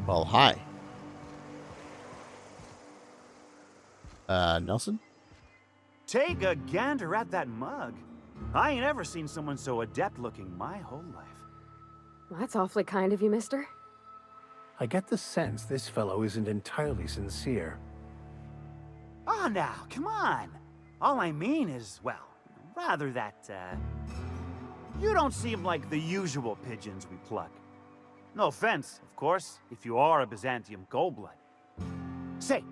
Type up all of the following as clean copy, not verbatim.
Well, hi. Nelson? Take a gander at that mug. I ain't ever seen someone so adept looking my whole life. Well, that's awfully kind of you, mister. I get the sense this fellow isn't entirely sincere. Oh, now, come on. All I mean is, well, rather that, you don't seem like the usual pigeons we pluck. No offense, of course, if you are a Byzantium Goldblood. Say,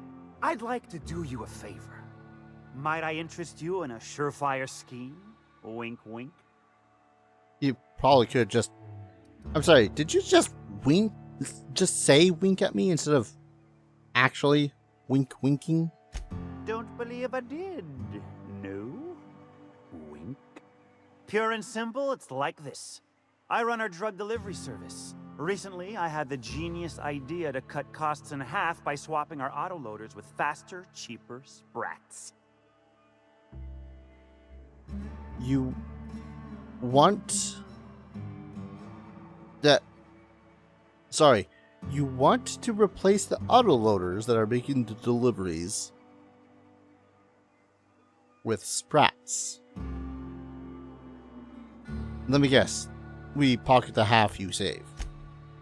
I'd like to do you a favor. Might I interest you in a surefire scheme? Wink, wink. You probably could just... I'm sorry, did you just wink? Just say wink at me instead of actually winking? Don't believe I did. No? Wink. Pure and simple, it's like this. I run our drug delivery service. Recently, I had the genius idea to cut costs in half by swapping our autoloaders with faster, cheaper sprats. You want... that... Sorry. You want to replace the autoloaders that are making the deliveries with sprats. Let me guess. We pocket the half you save.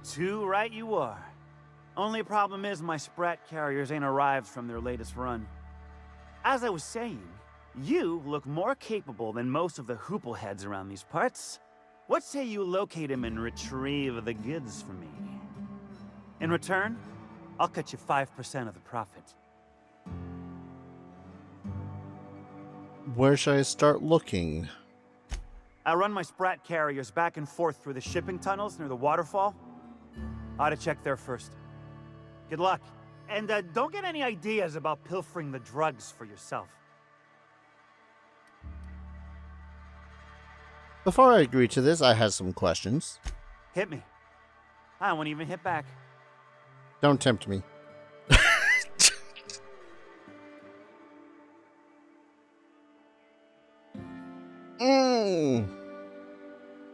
Too right you are. Only problem is my sprat carriers ain't arrived from their latest run. As I was saying, you look more capable than most of the hoople heads around these parts. What say you locate him and retrieve the goods for me? In return, I'll cut you 5% of the profit. Where should I start looking? I run my sprat carriers back and forth through the shipping tunnels near the waterfall. Ought to check there first. Good luck. And don't get any ideas about pilfering the drugs for yourself. Before I agree to this, I have some questions. Hit me. I won't even hit back. Don't tempt me.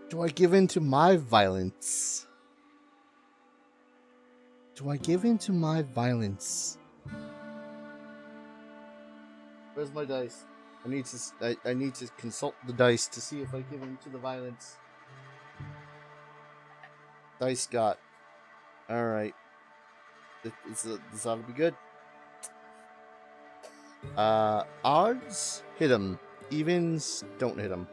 Do I give in to my violence? Do I give in to my violence? Where's my dice? I need to consult the dice to see if I give in to the violence. Dice got. Alright. This ought to be good. Odds, hit him. Evens, don't hit him.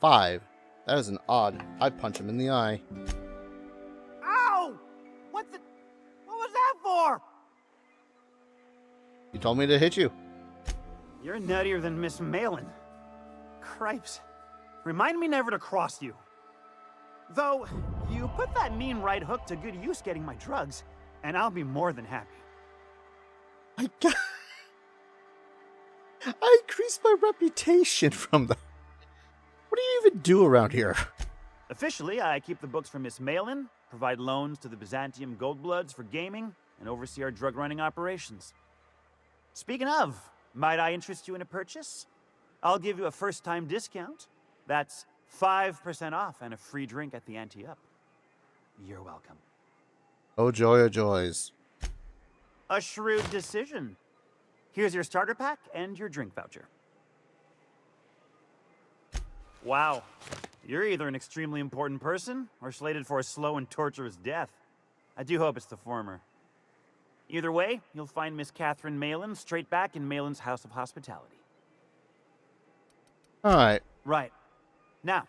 5. That is an odd. I punch him in the eye. Ow! What was that for? You told me to hit you. You're nuttier than Miss Malin. Cripes. Remind me never to cross you. Though, you put that mean right hook to good use getting my drugs, and I'll be more than happy. I increased my reputation from the... What do you even do around here? Officially, I keep the books for Miss Malin, provide loans to the Byzantium Goldbloods for gaming, and oversee our drug-running operations. Speaking of, might I interest you in a purchase? I'll give you a first-time discount. That's 5% off and a free drink at the ante-up. You're welcome. Oh joy, oh joys. A shrewd decision. Here's your starter pack and your drink voucher. Wow. You're either an extremely important person or slated for a slow and torturous death. I do hope it's the former. Either way, you'll find Miss Catherine Malin straight back in Malin's House of Hospitality. Alright. Right. Now,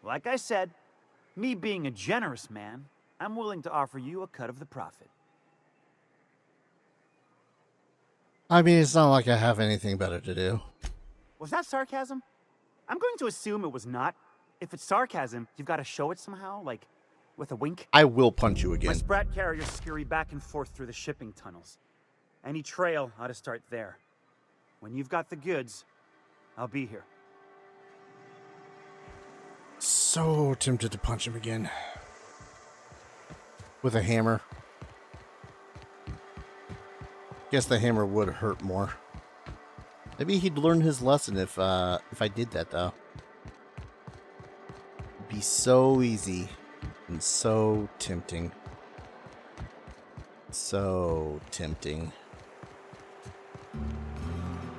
like I said, me being a generous man, I'm willing to offer you a cut of the profit. I mean, it's not like I have anything better to do. Was that sarcasm? I'm going to assume it was not. If it's sarcasm, you've got to show it somehow, like with a wink. I will punch you My again. sprat carriers scurry back and forth through the shipping tunnels. Any trail ought to start there. When you've got the goods, I'll be here. So tempted to punch him again. With a hammer. Guess the hammer would hurt more. Maybe he'd learn his lesson if I did that, though. It'd be so easy and so tempting. So tempting.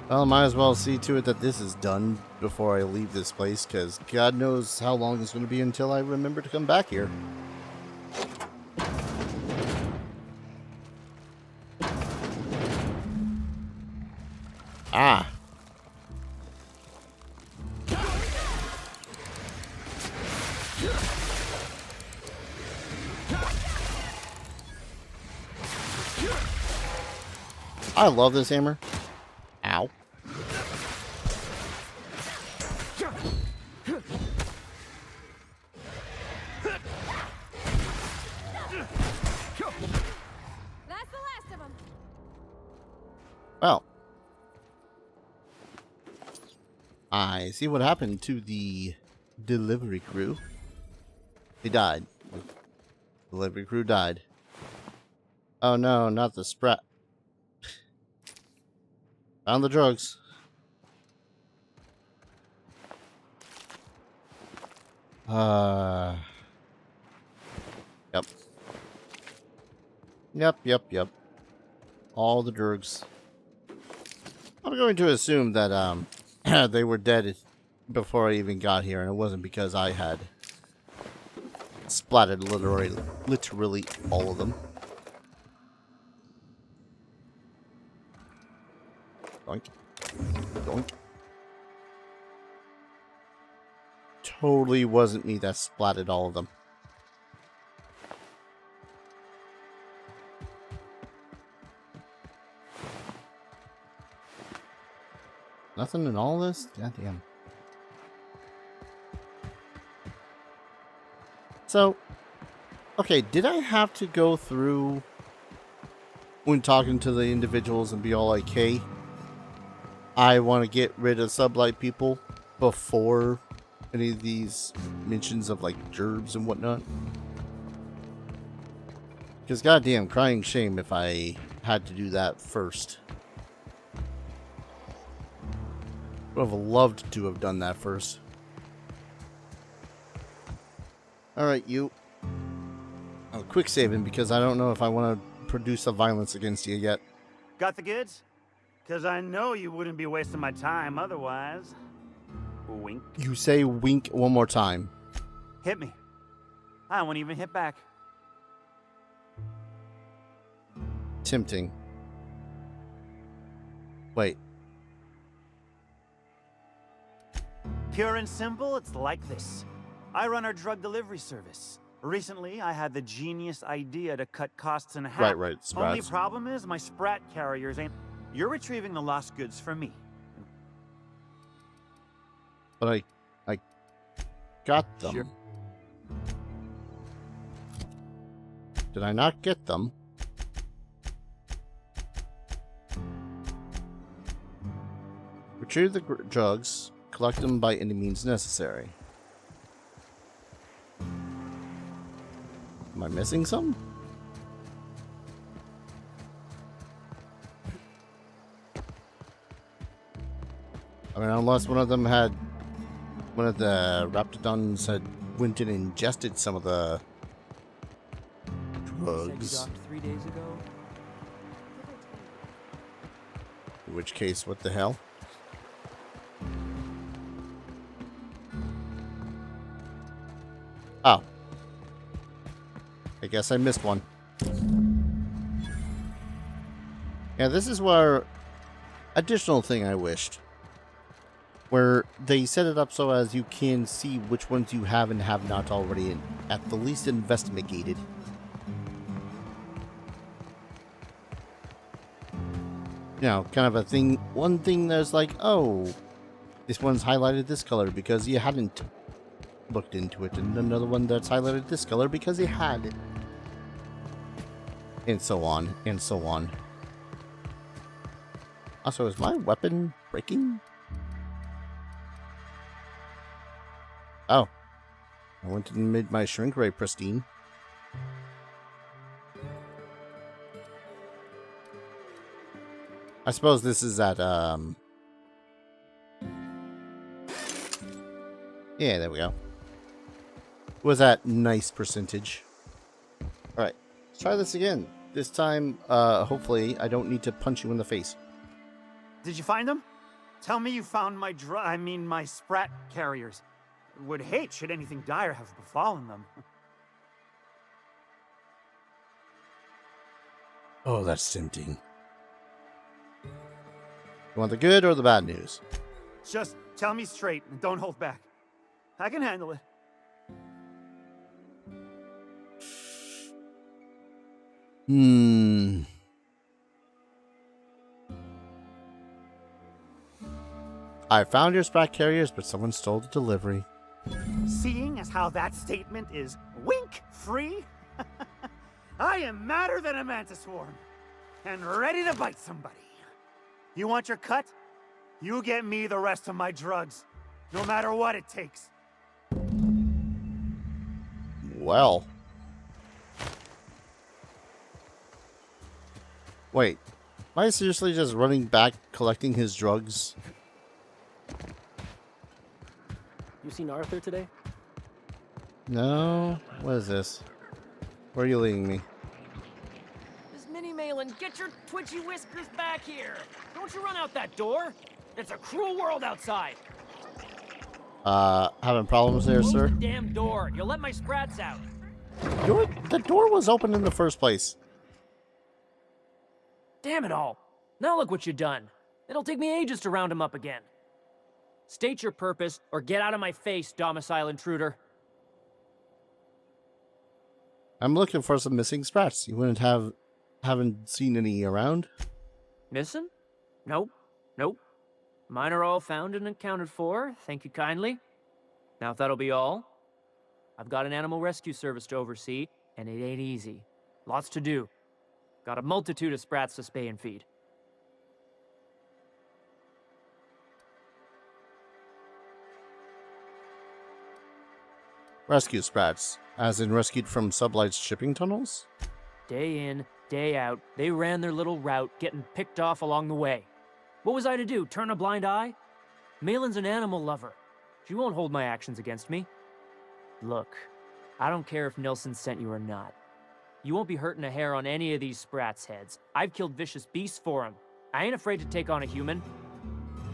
Well, might as well see to it that this is done before I leave this place, because God knows how long it's going to be until I remember to come back here. Ah. I love this hammer. Ow. That's the last of them. Well. I see what happened to the delivery crew. They died. The delivery crew died. Oh no, not the Sprat. Found the drugs. Yep. Yep. All the drugs. I'm going to assume that they were dead before I even got here, and it wasn't because I had splattered literally all of them. Doink. Doink. Totally wasn't me that splatted all of them. Nothing in all this? Goddamn. So, okay, did I have to go through when talking to the individuals and be all like, hey, I want to get rid of sublight people before any of these mentions of like gerbs and whatnot? Because goddamn, crying shame if I had to do that first. Would have loved to have done that first. Alright, you. Oh, quick saving because I don't know if I want to produce a violence against you yet. Got the goods? Because I know you wouldn't be wasting my time otherwise. Wink. You say wink one more time. Hit me. I won't even hit back. Tempting. Wait. Pure and simple, it's like this. I run our drug delivery service. Recently, I had the genius idea to cut costs in half. Right, Only Sprats. problem is my Sprat carriers ain't... You're retrieving the lost goods for me. But I got them. Sure. Did I not get them? Retrieve the drugs. Collect them by any means necessary. Am I missing some? I mean, unless one of them had... One of the Raptidons had went and ingested some of the drugs. 3 days ago. In which case, what the hell? Oh. I guess I missed one. Yeah, this is where... Additional thing I wished. Where they set it up so as you can see which ones you have and have not already at the least investigated. You know, kind of a thing. One thing that's like, oh, this one's highlighted this color because you hadn't looked into it, and another one that's highlighted this color because you had it. And so on, and so on. Also, is my weapon breaking? Oh. I went and made my shrink ray pristine. I suppose this is at, yeah, there we go. Was that nice percentage? Alright, let's try this again. This time, hopefully, I don't need to punch you in the face. Did you find them? Tell me you found my sprat carriers. Would hate should anything dire have befallen them. Oh, that's tempting. You want the good or the bad news? Just tell me straight and don't hold back. I can handle it. I found your sprat carriers, but someone stole the delivery. Seeing as how that statement is wink-free, I am madder than a mantis swarm, and ready to bite somebody. You want your cut? You get me the rest of my drugs, no matter what it takes. Well. Wait. Am I seriously just running back collecting his drugs? You seen Arthur today? No. What is this? Where are you leading me? Miss Minnie Malin, get your twitchy whiskers back here! Don't you run out that door! It's a cruel world outside! Having problems there, Close sir? the damn door! You'll let my sprats out! The door was open in the first place. Damn it all! Now look what you've done. It'll take me ages to round him up again. State your purpose, or get out of my face, domicile intruder. I'm looking for some missing sprats. You haven't seen any around? Missing? Nope. Nope. Mine are all found and accounted for, thank you kindly. Now if that'll be all, I've got an animal rescue service to oversee, and it ain't easy. Lots to do. Got a multitude of sprats to spay and feed. Rescue sprats, as in rescued from Sublight's shipping tunnels? Day in, day out, they ran their little route, getting picked off along the way. What was I to do, turn a blind eye? Malin's an animal lover. She won't hold my actions against me. Look, I don't care if Nilsson sent you or not. You won't be hurting a hair on any of these sprats' heads. I've killed vicious beasts for them. I ain't afraid to take on a human.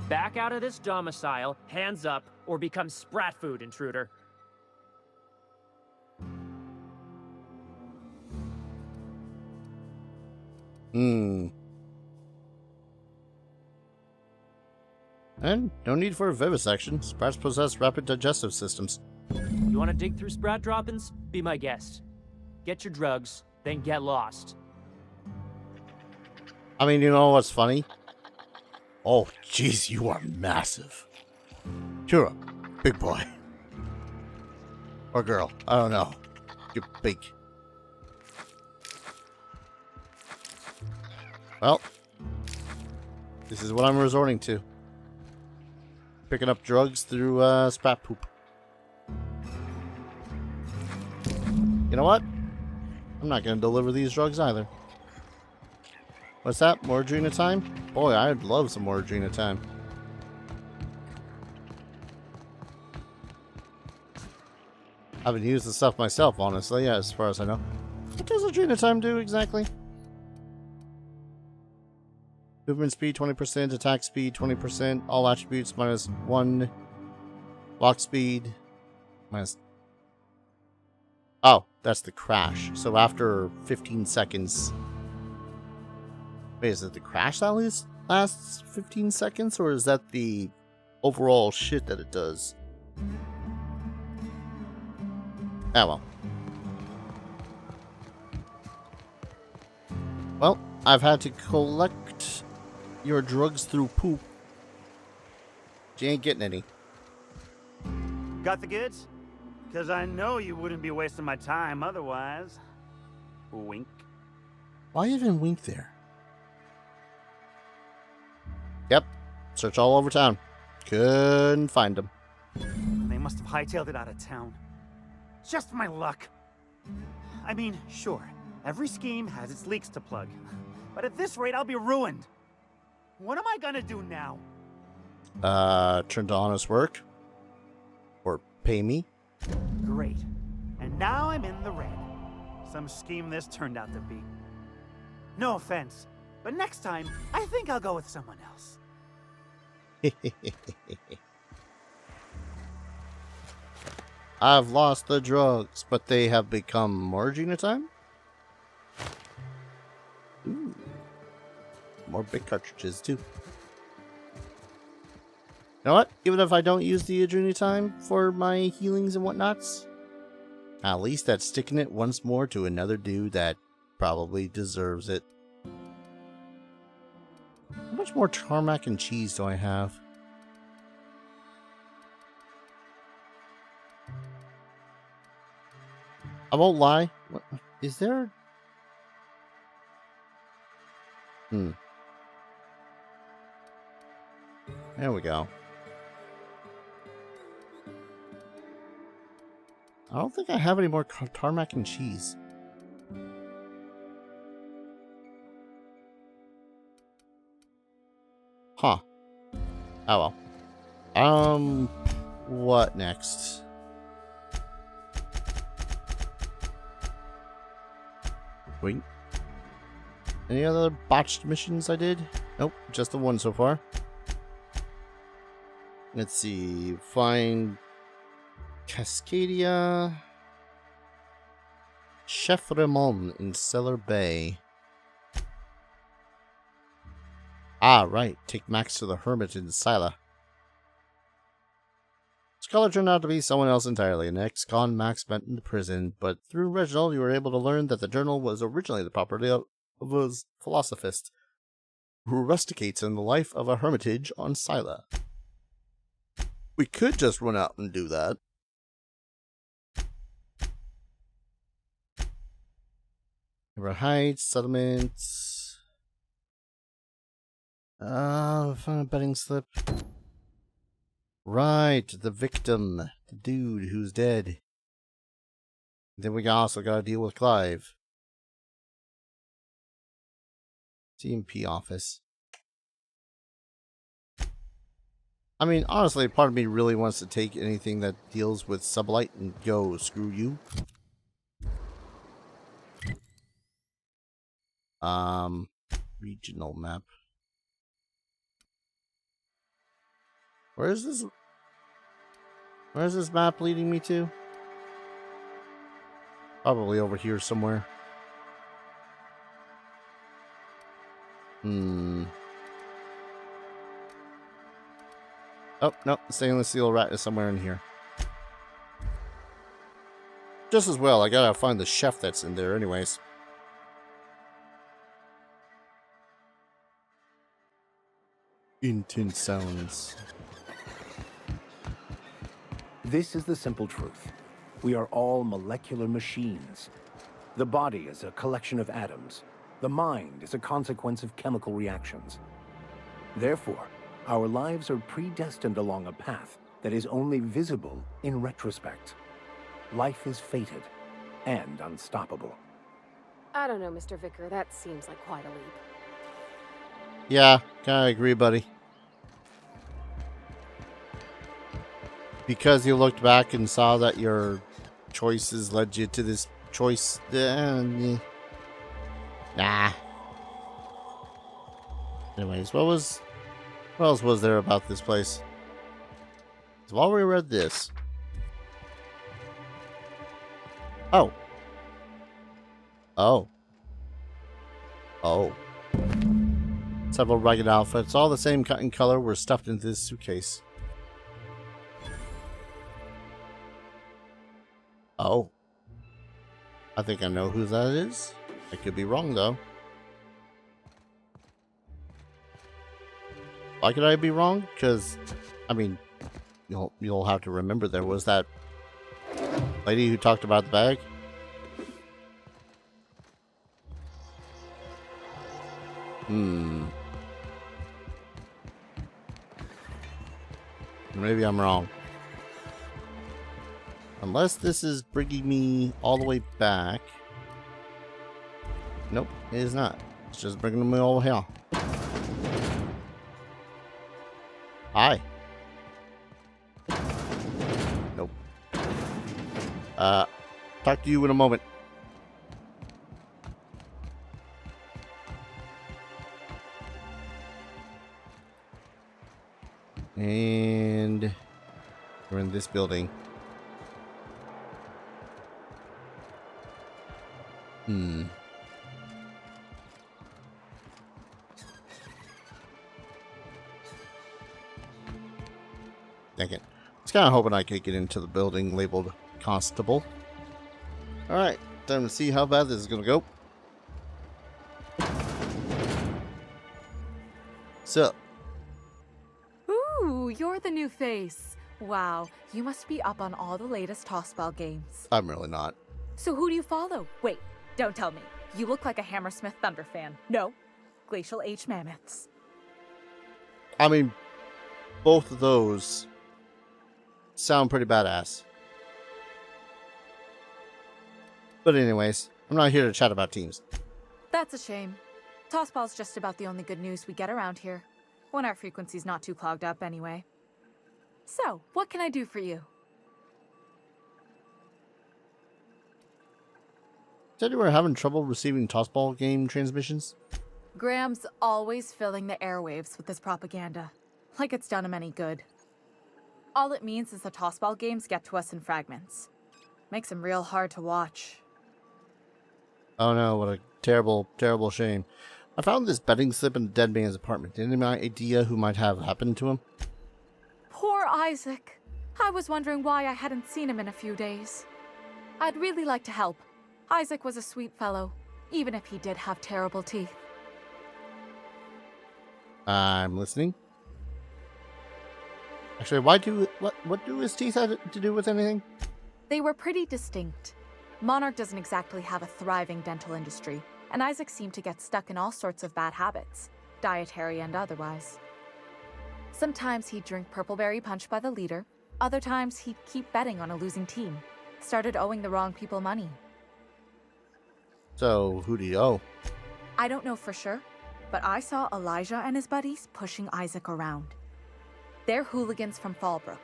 Back out of this domicile, hands up, or become sprat food, intruder. And no need for a vivisection. Sprats possess rapid digestive systems. You want to dig through sprat droppings? Be my guest. Get your drugs, then get lost. I mean, you know what's funny? Oh, jeez, you are massive. You're a big boy. Or girl. I don't know. You're big. Well, this is what I'm resorting to. Picking up drugs through sprat poop. You know what? I'm not going to deliver these drugs either. What's that? More Adrena time? Boy, I'd love some more Adrena time. I haven't used the stuff myself, honestly, as far as I know. What does Adrena time do exactly? Movement speed 20%, attack speed 20%, all attributes -1, walk speed minus. Oh, that's the crash. So after 15 seconds. Wait, is it the crash that lasts 15 seconds, or is that the overall shit that it does? Ah, well. Well, I've had to collect your drugs through poop. You ain't getting any. Got the goods? Because I know you wouldn't be wasting my time otherwise. Wink. Why even wink there? Yep. Search all over town. Couldn't find them. They must have hightailed it out of town. Just my luck. I mean, sure, every scheme has its leaks to plug. But at this rate, I'll be ruined. What am I gonna do now? Turn to honest work? Or pay me? Great. And now I'm in the red. Some scheme this turned out to be. No offense, but next time, I think I'll go with someone else. I've lost the drugs, but they have become more time. Ooh. More big cartridges, too. You know what? Even if I don't use the time for my healings and whatnots, at least that's sticking it once more to another dude that probably deserves it. How much more tarmac and cheese do I have? I won't lie. What, is there? There we go. I don't think I have any more tarmac and cheese. Huh. Oh well. What next? Wait. Any other botched missions I did? Nope, just the one so far. Let's see. Find Cascadia. Chef Ramon in Cellar Bay. Ah, right. Take Max to the Hermit in Sila. Scholar turned out to be someone else entirely, an ex-con Max spent in prison, but through Reginald you were able to learn that the journal was originally the property of a philosophist who rusticates in the life of a hermitage on Sila. We could just run out and do that. River Heights, settlements. Find a betting slip. Right, the victim. The dude who's dead. Then we also gotta deal with Clive. CMP office. I mean, honestly, part of me really wants to take anything that deals with sublight and go, screw you. Regional map. Where is this? Where's this map leading me to? Probably over here somewhere. Oh, no. The stainless steel rat is somewhere in here. Just as well, I gotta find the chef that's in there anyways. Intense sounds. This is the simple truth. We are all molecular machines. The body is a collection of atoms. The mind is a consequence of chemical reactions. Therefore, our lives are predestined along a path that is only visible in retrospect. Life is fated and unstoppable. I don't know, Mr. Vicker. That seems like quite a leap. Yeah, kinda agree, buddy. Because you looked back and saw that your choices led you to this choice. Nah. Anyways, what else was there about this place? So while we read this. Oh. Several ragged outfits, all the same cut and color, were stuffed into this suitcase. Oh. I think I know who that is. I could be wrong, though. Why could I be wrong? Because, I mean, you'll have to remember there was that lady who talked about the bag. Maybe I'm wrong. Unless this is bringing me all the way back. Nope, it is not. It's just bringing me all the way here. Hi. Nope. Talk to you in a moment. And we're in this building. Dang it. I was kind of hoping I could get into the building labeled Constable. Alright, time to see how bad this is going to go. So, Ooh, you're the new face. Wow, you must be up on all the latest tossball games. I'm really not. So who do you follow? Wait, don't tell me. You look like a Hammersmith Thunder fan. No, Glacial H Mammoths. I mean, both of those sound pretty badass. But anyways, I'm not here to chat about teams. That's a shame. Tossball's just about the only good news we get around here. When our frequency's not too clogged up anyway. So, what can I do for you? Said you were having trouble receiving tossball game transmissions? Graham's always filling the airwaves with this propaganda. Like it's done him any good. All it means is the tossball games get to us in fragments. Makes them real hard to watch. Oh no, what a terrible, terrible shame. I found this betting slip in the dead man's apartment. Any idea who might have happened to him? Poor Isaac. I was wondering why I hadn't seen him in a few days. I'd really like to help. Isaac was a sweet fellow, even if he did have terrible teeth. I'm listening. Actually, what do his teeth have to do with anything? They were pretty distinct. Monarch doesn't exactly have a thriving dental industry, and Isaac seemed to get stuck in all sorts of bad habits, dietary and otherwise. Sometimes he'd drink purpleberry punch by the liter, other times he'd keep betting on a losing team, started owing the wrong people money. So, who do you owe? I don't know for sure, but I saw Elijah and his buddies pushing Isaac around. They're hooligans from Fallbrook.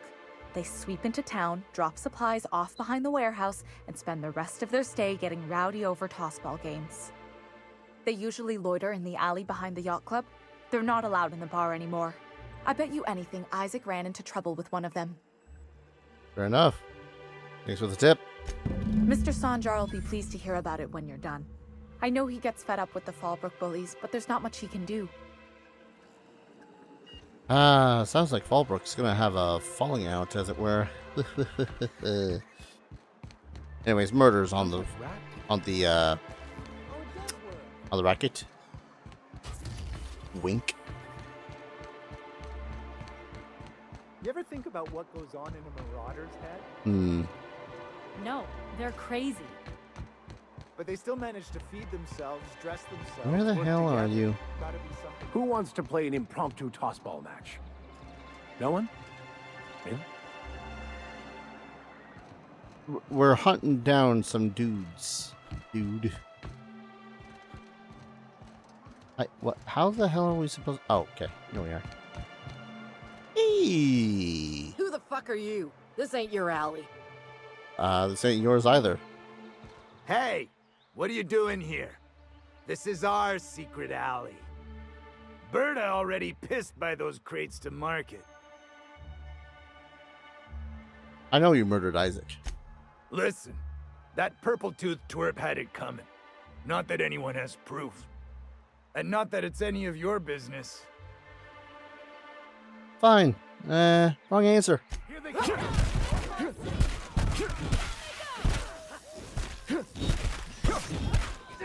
They sweep into town, drop supplies off behind the warehouse, and spend the rest of their stay getting rowdy over tossball games. They usually loiter in the alley behind the yacht club. They're not allowed in the bar anymore. I bet you anything Isaac ran into trouble with one of them. Fair enough. Thanks for the tip. Mr. Sanjar will be pleased to hear about it when you're done. I know he gets fed up with the Fallbrook bullies, but there's not much he can do. Sounds like Fallbrook's gonna have a falling out, as it were. Anyways, murders on the racket. Wink. You ever think about what goes on in a marauder's head? No, they're crazy. But they still manage to feed themselves, dress themselves. Where the work hell are together. you? Gotta be something. Who wants to play an impromptu tossball match? No one? Really? We're hunting down some dudes. Dude. What? How the hell are we supposed... Oh, okay. Here we are. Hey! Who the fuck are you? This ain't your alley. This ain't yours either. Hey, what are you doing here? This is our secret alley. Berta already pissed by those crates to market. I know you murdered Isaac. Listen, that purple-toothed twerp had it coming. Not that anyone has proof. And not that it's any of your business. Fine. Wrong answer. Here they come.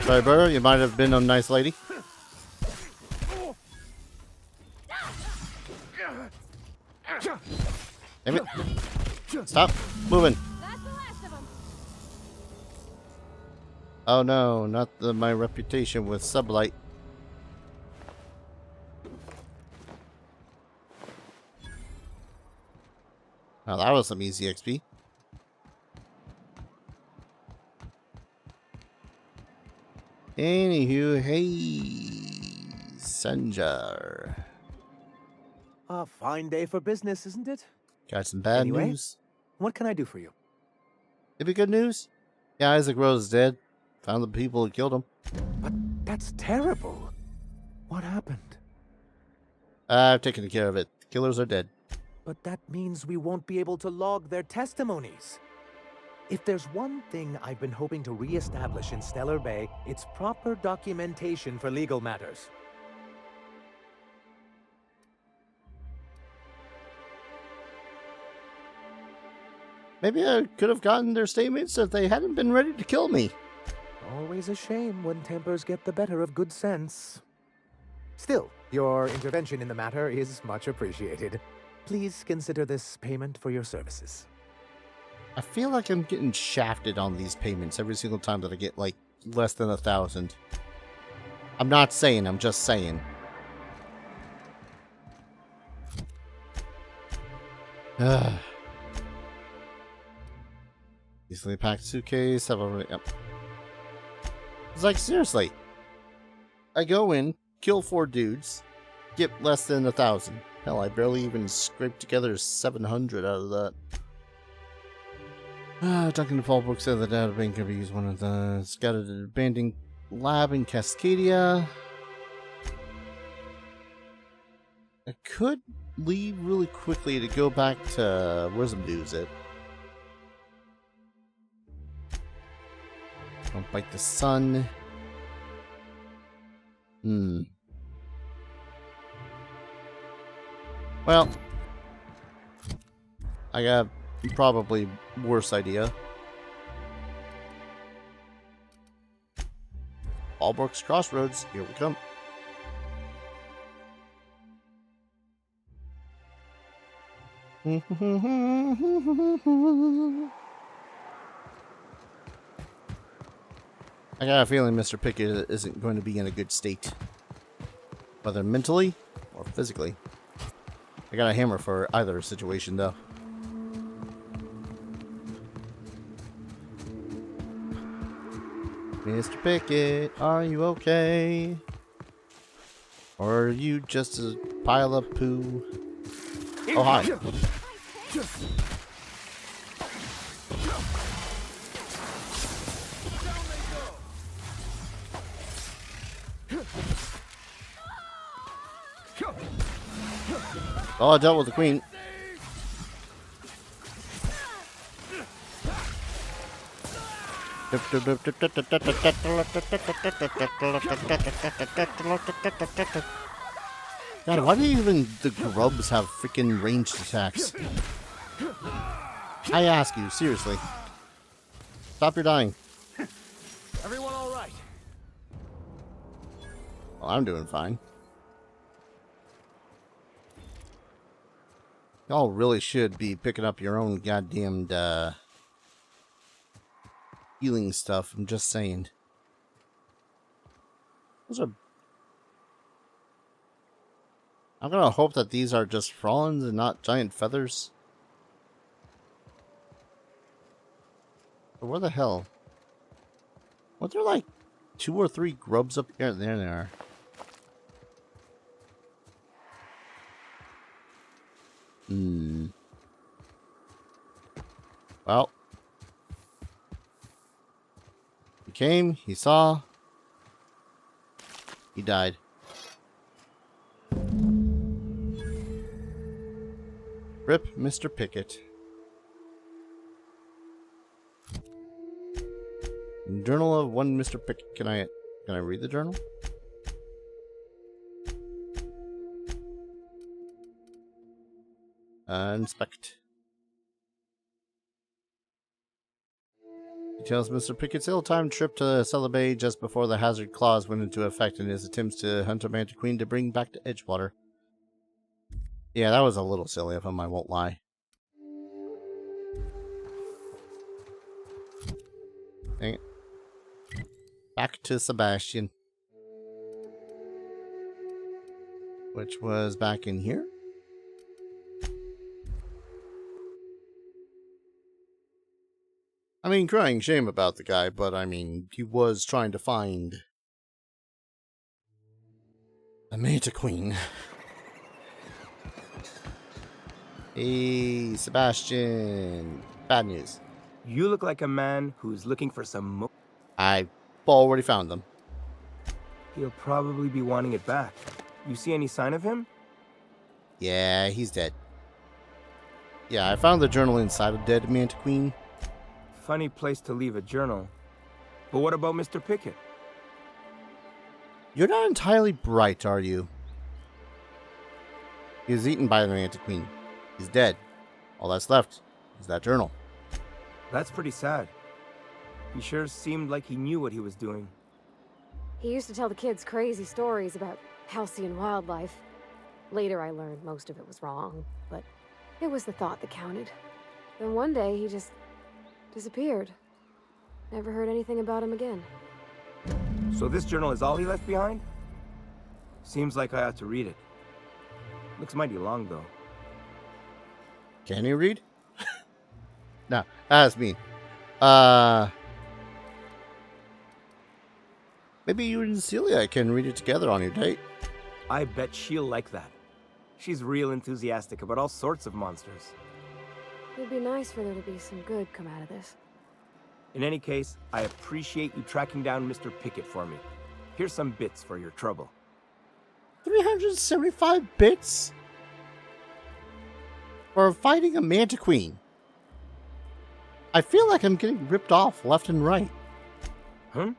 Sorry, brother. You might have been a nice lady. Damn it. Stop moving. That's the last of them. Oh no, not my reputation with sublight. Oh, that was some easy XP. Anywho, hey, Sanjar. A fine day for business, isn't it? Got some bad Anyway? news. What can I do for you? It'd be good news. Yeah, Isaac Rose is dead. Found the people who killed him. But that's terrible. What happened? I've taken care of it. The killers are dead. But that means we won't be able to log their testimonies. If there's one thing I've been hoping to re-establish in Stellar Bay, it's proper documentation for legal matters. Maybe I could have gotten their statements if they hadn't been ready to kill me. Always a shame when tempers get the better of good sense. Still, your intervention in the matter is much appreciated. Please consider this payment for your services. I feel like I'm getting shafted on these payments every single time that I get, like, less than 1,000. I'm not saying, I'm just saying. Easily packed suitcase. Have already. Yep. It's like, seriously. I go in, kill 4 dudes, get less than 1,000. Hell, I barely even scraped together 700 out of that. Talking to Fallbrook said the data bank could be used one of the scattered abandoned lab in Cascadia. I could leave really quickly to go back to where's the news at? Don't bite the sun. Well, I got probably worse idea. Fallbrook's Crossroads, here we come. I got a feeling Mr. Pickett isn't going to be in a good state. Whether mentally or physically. I got a hammer for either situation, though. Mr. Pickett, are you okay? Or are you just a pile of poo? Oh, hi. Oh, I dealt with the queen. God, why do even the grubs have freaking ranged attacks? I ask you, seriously. Stop your dying. Everyone all right? Well, I'm doing fine. Y'all really should be picking up your own goddamn healing stuff. I'm just saying. Those are. I'm gonna hope that these are just fronds and not giant feathers. But where the hell? Weren't there like 2 or 3 grubs up here? There they are. Well. He came, he saw. He died. Rip Mr. Pickett. Journal of one Mr. Pickett. Can I read the journal? Inspect. Details Mr. Pickett's ill-timed trip to Cellar Bay just before the hazard clause went into effect and his attempts to hunt a Manta Queen to bring back to Edgewater. Yeah, that was a little silly of him, I won't lie. Dang it. Back to Sebastian. Which was back in here? I mean, crying shame about the guy, but I mean, he was trying to find a Manta Queen. Hey, Sebastian. Bad news. You look like a man who's looking for some I've already found them. He'll probably be wanting it back. You see any sign of him? Yeah, he's dead. Yeah, I found the journal inside of Dead Manta Queen. Funny place to leave a journal. But what about Mr. Pickett? You're not entirely bright, are you? He was eaten by the Manta Queen. He's dead. All that's left is that journal. That's pretty sad. He sure seemed like he knew what he was doing. He used to tell the kids crazy stories about halcyon wildlife. Later I learned most of it was wrong, but it was the thought that counted. Then one day he just disappeared. Never heard anything about him again. So this journal is all he left behind? Seems like I ought to read it. Looks mighty long, though. Can you read? No, that's me. Maybe you and Celia can read it together on your date. I bet she'll like that. She's real enthusiastic about all sorts of monsters. It'd be nice for there to be some good come out of this. In any case, I appreciate you tracking down Mr. Pickett for me. Here's some bits for your trouble. 375 bits? For fighting a Manta Queen. I feel like I'm getting ripped off left and right. Huh?